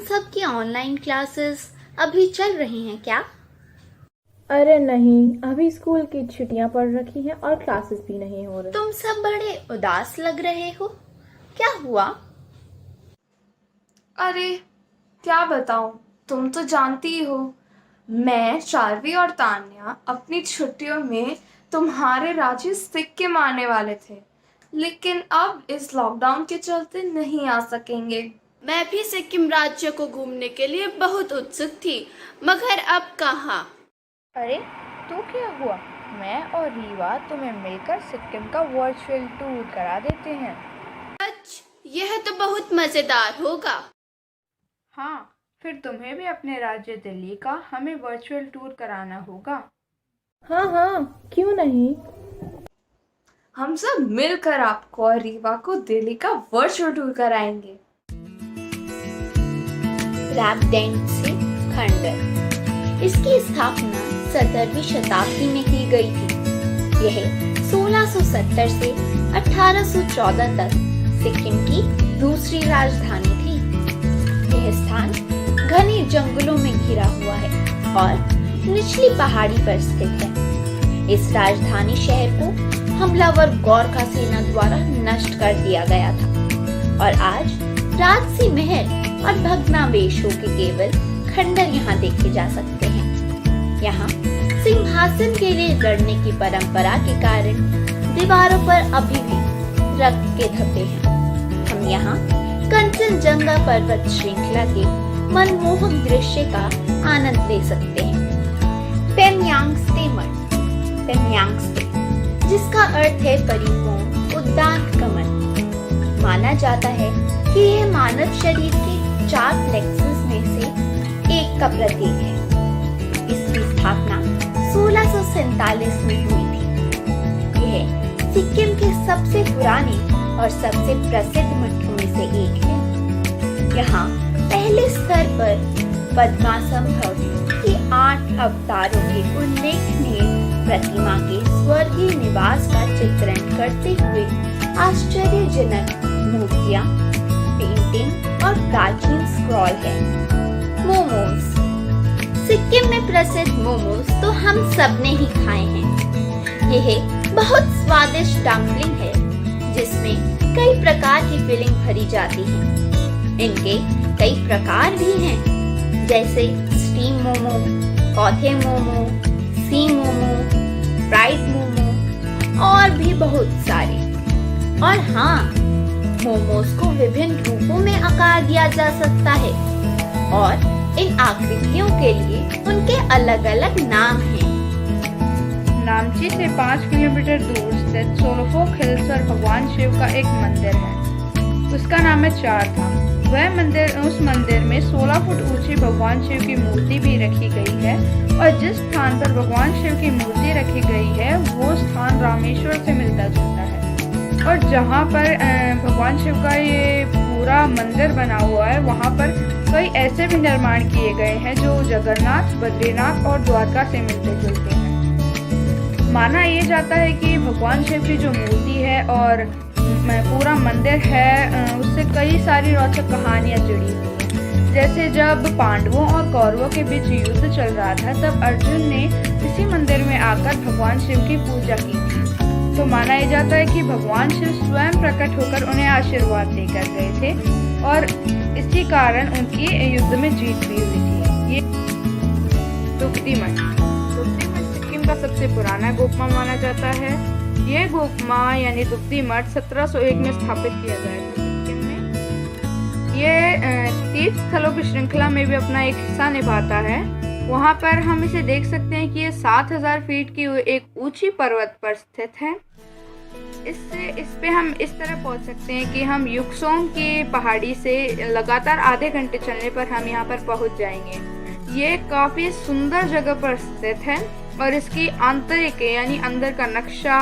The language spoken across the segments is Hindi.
सब की ऑनलाइन क्लासेस अभी चल रही हैं क्या? अरे नहीं, अभी स्कूल की छुट्टियां पड़ रखी हैं और क्लासेस भी नहीं हो रही। तुम सब बड़े उदास लग रहे हो, क्या हुआ? अरे क्या बताऊं, तुम तो जानती ही हो, मैं, शार्वी और तान्या अपनी छुट्टियों में तुम्हारे राज्य सिक्किम आने वाले थे, लेकिन अब इस लॉकडाउन के चलते नहीं आ सकेंगे। मैं भी सिक्किम राज्य को घूमने के लिए बहुत उत्सुक थी, मगर अब कहाँ। अरे तो क्या हुआ, मैं और रीवा तुम्हें मिलकर सिक्किम का वर्चुअल टूर करा देते हैं। यह तो बहुत मज़ेदार होगा। हाँ, फिर तुम्हें भी अपने राज्य दिल्ली का हमें वर्चुअल टूर कराना होगा। हाँ हाँ, क्यों नहीं। हम सब मिलकर आपको और रीवा को दिल्ली का वर्चुअल टूर कराएंगे। रैपडेंट से खंडर। इसकी स्थापना 17वीं शताब्दी में की गई थी। यह 1670 से 1814 तक सिक्किम की दूसरी राजधानी थी। यह स्थान घने जंगलों में घिरा हुआ है और निचली पहाड़ी पर स्थित है। इस राजधानी शहर को हमलावर गोरखा सेना द्वारा नष्ट कर दिया गया था और आज राजसी महल और भग्नावशेष के केवल खंडर यहाँ देखे जा सकते हैं। यहाँ सिंहासन के लिए लड़ने की परंपरा के कारण दीवारों पर अभी भी रक्त के धब्बे हैं। हम यहाँ कंचनजंगा पर्वत श्रृंखला के मनमोहक दृश्य का आनंद ले सकते हैं। पेमयांगस्ते मठ, पेमयांगस्ते, जिसका अर्थ है परिपूर्ण उद्यान कमल, माना जाता है कि यह मानव शरीर के 4 प्लेक्सस में से एक का प्रतीक है। इसकी स्थापना 1647 में हुई थी। यह सिक्किम के सबसे पुराने और सबसे प्रसिद्ध मठों में से एक है। यहाँ पहले स्तर पर पद्मासंभव की 8 अवतारों के उल्लेखनीय प्रतिमा के स्वर्गीय निवास का चित्रण करते हुए आश्चर्यजनक मूर्तियाँ, पेंटिंग और प्राचीन स्क्रॉल है। मोमोज। सिक्किम में प्रसिद्ध मोमोज तो हम सब ने ही खाए हैं। यह बहुत स्वादिष्ट डम्पलिंग है जिसमें कई प्रकार की फिलिंग भरी जाती है। इनके कई प्रकार भी हैं, जैसे स्टीम मोमो, कौथे मोमो, सी मोमो, फ्राइड मोमो और भी बहुत सारे। और हाँ, मोमोज को विभिन्न रूपों में आकार दिया जा सकता है और इन आकृतियों के लिए उनके अलग अलग नाम हैं। नामची से 5 किलोमीटर दूर स्थित सोलोफोक हिल्स पर भगवान शिव का एक मंदिर है। उसका नाम है चार धाम। उस मंदिर में 16 फुट ऊंची भगवान शिव की मूर्ति भी रखी गई है और जिस स्थान पर भगवान शिव की मूर्ति रखी गई है वो स्थान रामेश्वर से मिलता जुलता है। और जहाँ पर भगवान शिव का ये पूरा मंदिर बना हुआ है, वहाँ पर कई ऐसे भी निर्माण किए गए हैं जो जगन्नाथ, बद्रीनाथ और द्वारका से मिलते जुलते हैं। माना ये जाता है कि भगवान शिव की जो मूर्ति है और पूरा मंदिर है, उससे कई सारी रोचक कहानियाँ जुड़ी हुई हैं। जैसे जब पांडवों और कौरवों के बीच युद्ध चल रहा था, तब अर्जुन ने इसी मंदिर में आकर भगवान शिव की पूजा की थी। तो माना यह जाता है कि भगवान शिव स्वयं प्रकट होकर उन्हें आशीर्वाद देकर गए थे और इसी कारण उनकी युद्ध में जीत भी हुई थी। ये दुगती मठ सिक्किम का सबसे पुराना गोपमा माना जाता है। ये गोपमा यानी दुगती मठ 1701 में स्थापित किया गया था सिक्किम में। ये तीर्थ स्थलों की श्रृंखला में भी अपना एक हिस्सा निभाता है। वहाँ पर हम इसे देख सकते हैं कि ये 7000 फीट की एक ऊंची पर्वत पर स्थित है। इस पे हम इस तरह पहुंच सकते हैं कि हम युक्सोंग की पहाड़ी से लगातार आधे घंटे चलने पर हम यहाँ पर पहुंच जाएंगे। ये काफी सुंदर जगह पर स्थित है और इसकी आंतरिक यानी अंदर का नक्शा,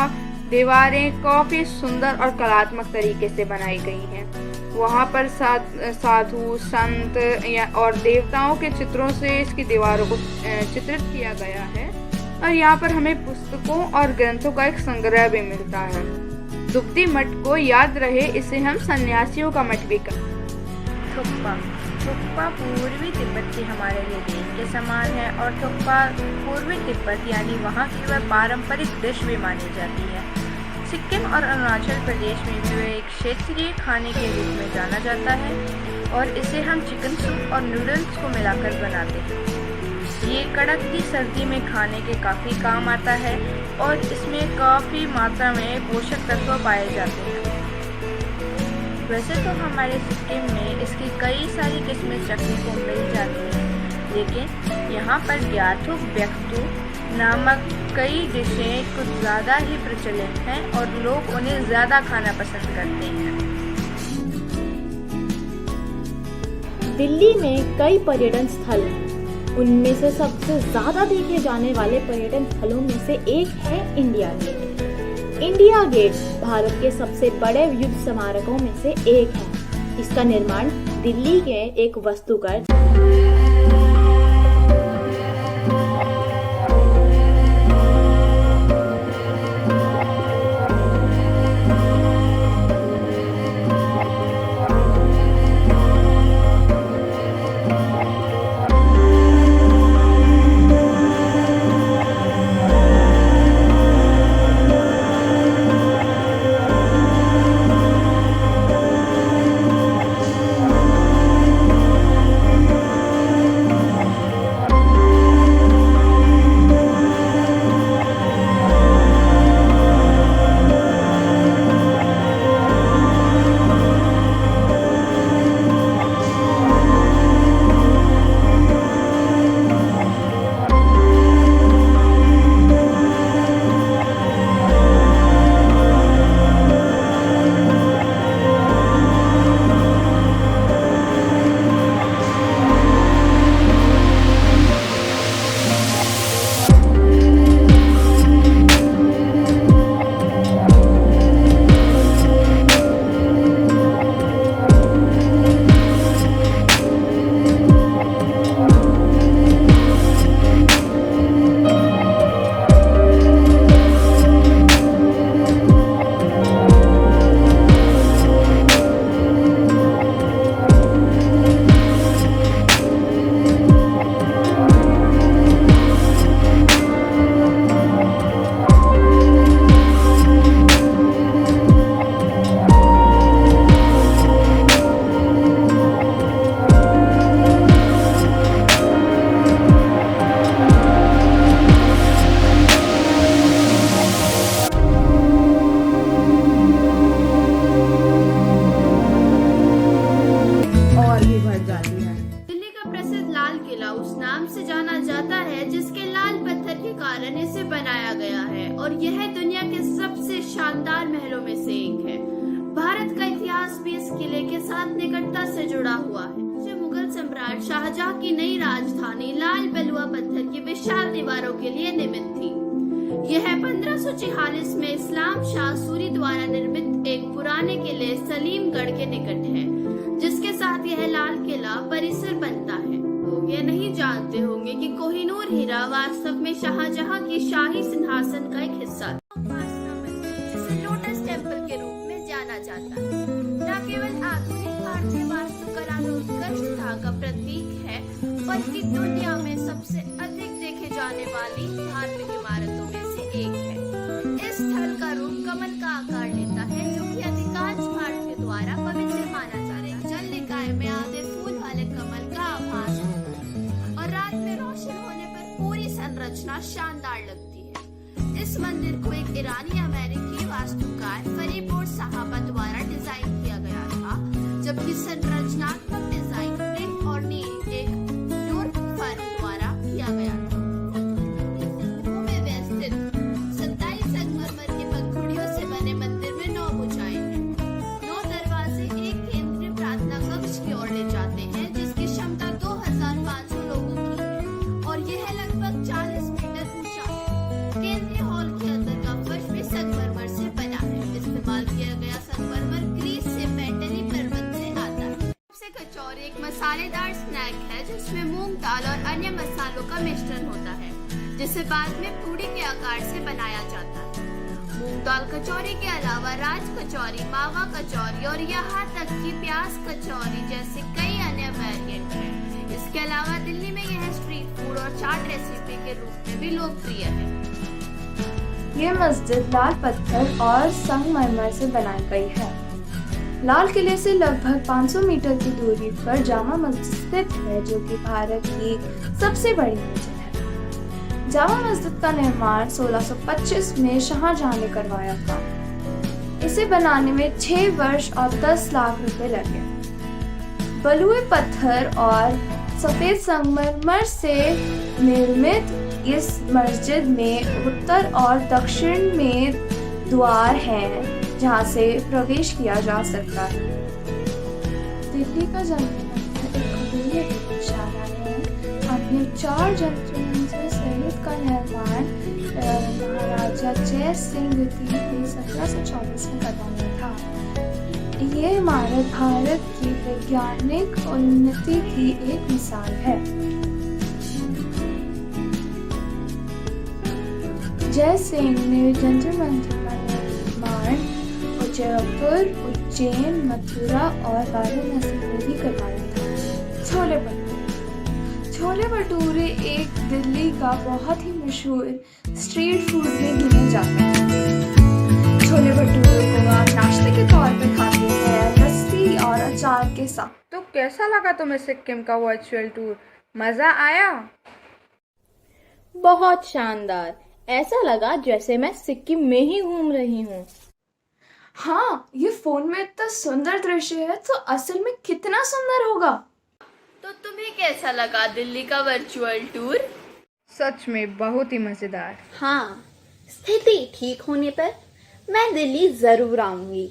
दीवारें काफी सुंदर और कलात्मक तरीके से बनाई गई हैं। वहाँ पर साधु, संत और देवताओं के चित्रों से इसकी दीवारों को चित्रित किया गया है और यहाँ पर हमें पुस्तकों और ग्रंथों का एक संग्रह भी मिलता है। दुगती मठ को याद रहे, इसे हम सन्यासियों का मठ भी कहते हैं। थुक्पा पूर्वी तिब्बत की हमारे लिए देश के समान है और थुक्पा पूर्वी तिब्बत यानी वहाँ की वह पारंपरिक डिश भी मानी जाती है। सिक्किम और अरुणाचल प्रदेश में भी वह एक क्षेत्रीय खाने के रूप में जाना जाता है और इसे हम चिकन सूप और नूडल्स को मिलाकर बनाते हैं। ये कड़कती सर्दी में खाने के काफ़ी काम आता है और इसमें काफ़ी मात्रा में पोषक तत्व पाए जाते हैं। वैसे तो हमारे सिक्किम में इसकी कई सारी किस्में चखने को मिल जाती हैं, लेकिन यहाँ पर ग्याथुक व्यक्तु नामक कई डिशें कुछ ज़्यादा ही प्रचलित हैं और लोग उन्हें ज़्यादा खाना पसंद करते हैं। दिल्ली में कई पर्यटन स्थल हैं। उनमें से सबसे ज़्यादा देखे जाने वाले पर्यटन स्थलों में से एक है India gate. India gate Bharat के सबसे बड़े युद्ध स्मारकों में से एक है। इसका निर्माण दिल्ली के एक वास्तुकार कारण इसे बनाया गया है और यह दुनिया के सबसे शानदार महलों में से एक है। भारत का इतिहास भी इस किले के साथ निकटता से जुड़ा हुआ है। मुगल सम्राट शाहजहां की नई राजधानी लाल बलुआ पत्थर की विशाल दीवारों के लिए निर्मित थी। यह 1546 में इस्लाम शाह सूरी द्वारा निर्मित एक पुराने किले सलीमगढ़ के निकट है, जिसके साथ यह लाल किला परिसर बनता है। लोग यह नहीं जानते होंगे कि कोहिनूर हीरा वास्तव में शाहजहां की शाही सिंहासन का एक हिस्सा था। जिसे लोटस टेम्पल के रूप में जाना जाता है, न केवल आधुनिक भारतीय वास्तुकला में उत्कृष्टता का प्रतीक है, बल्कि दुनिया में सबसे अधिक देखे जाने वाली धार्मिक इमारतों में से एक है। इस स्थल का रूप कमल का आकार लेता है, जो कि अधिकांश भारतीयों द्वारा पवित्र माना जाता है। जल निकाय में आधे फूल वाले कमल का आभास होता और रात में रोशन होने पर पूरी संरचना शानदार लगती है। इस मंदिर को एक ईरानी अमेरिकी वास्तुकार फरीबोर्ड साहबा द्वारा डिजाइन किया गया था, जबकि संरचनात्मक डिजाइन ब्रिक और नील एक यूरोप फर्म द्वारा किया गया था। में व्यवस्थित 27 संगमरमर की पंखुड़ियों से बने मंदिर में 9 भुजाएं हैं। 9 दरवाजे एक केंद्रीय प्रार्थना कक्ष की ओर ले जाते हैं, जिसकी क्षमता 2500 लोगों की है और यह लगभग 40 मीटर ऊंचा है। केंद्रीय हॉल के अंदर का फर्श भी संगमरमर से बना है। इस्तेमाल किया गया संगमरमर ग्रीस से पेंडली पर्वत से आता है। सबसे कचौरी एक मसालेदार स्नैक है, जिसमें मूंग दाल और अन्य मसालों का मिश्रण होता है, जिसे बाद में पूड़ी के आकार से बनाया जाता है। मूंग दाल कचौरी के अलावा राज कचौरी, मावा कचौरी और यहाँ तक कि प्याज कचौरी जैसे कई अन्य वेरिएंट इसके अलावा दिल्ली में यह स्ट्रीट फूड और चाट रेसिपी के रूप में भी लोकप्रिय है। ये मस्जिद लाल पत्थर और संगमरमर से बनाई गई है। लाल किले से लगभग 500 मीटर की दूरी पर जामा मस्जिद स्थित है, जो कि भारत की सबसे बड़ी मस्जिद है। जामा मस्जिद का निर्माण 1625 में शाहजहां ने करवाया था। इसे बनाने में 6 वर्ष और 10 लाख रुपए लगे। बलुए पत्थर और सफेद संगमरमर से निर्मित इस मस्जिद में उत्तर और दक्षिण में द्वार हैं, जहां से प्रवेश किया जा सकता है। दिल्ली का जंतर मंतर एक खगोलीय प्रयोगशाला है। अपने 4 जंतर मंतर सहित का निर्माण महाराजा जय सिंह द्वितीय ने 1724 में करवाया था। ये इमारत भारत की वैज्ञानिक उन्नति की एक मिसाल है। जय सिंह ने जंतर मंतर का निर्माण जयपुर, उज्जैन, मथुरा और वाराणसी में भी करवाया था। छोले भटूरे। छोले भटूरे एक दिल्ली का बहुत ही मशहूर स्ट्रीट फूड में गिने जाते हैं। छोले भटूरे को आप नाश्ते के तौर पर खाते हैं, लस्सी और अचार के साथ। तो कैसा लगा तुम्हें सिक्किम का वर्चुअल टूर? मजा आया? बहुत शानदार। ऐसा लगा जैसे मैं सिक्किम में ही घूम रही हूँ। हाँ, ये फोन में इतना सुंदर दृश्य है तो असल में कितना सुंदर होगा। तो तुम्हें कैसा लगा दिल्ली का वर्चुअल टूर? सच में बहुत ही मजेदार। हाँ, स्थिति ठीक होने पर मैं दिल्ली जरूर आऊंगी।